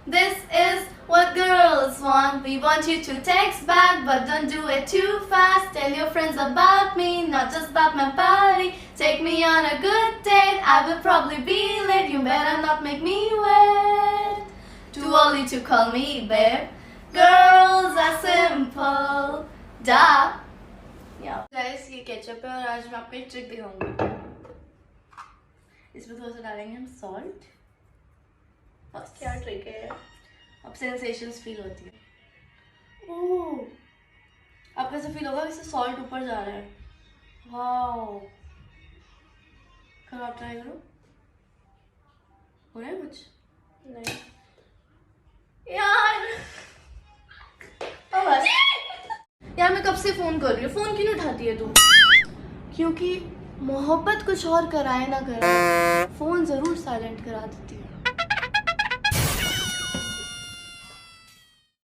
This is what girls want. We want you to text back, but don't do it too fast. Tell your friends about me, not just about my body. Take me on a good date. I will probably be late. You better not make me wait. Too early to call me babe. Girls are simple. Duh. Yeah. Guys, ये ketchup है और आज मैं आपको एक trick दिखाऊंगी. इसमें थोड़ा सा डालेंगे हम सॉल्ट. क्या ट्रिक है? अब सेंसेशंस फील होती है. ओह, आपको ऐसा फील होगा जैसे सॉल्ट ऊपर जा रहा है. वाओ, करो, आप ट्राई करो. हो रहा है कुछ? नहीं यार. यार मैं कब से फोन कर रही हूँ, फोन क्यों नहीं उठाती है तू? क्योंकि मोहब्बत कुछ और कराए ना कराए, फोन जरूर साइलेंट करा देती है.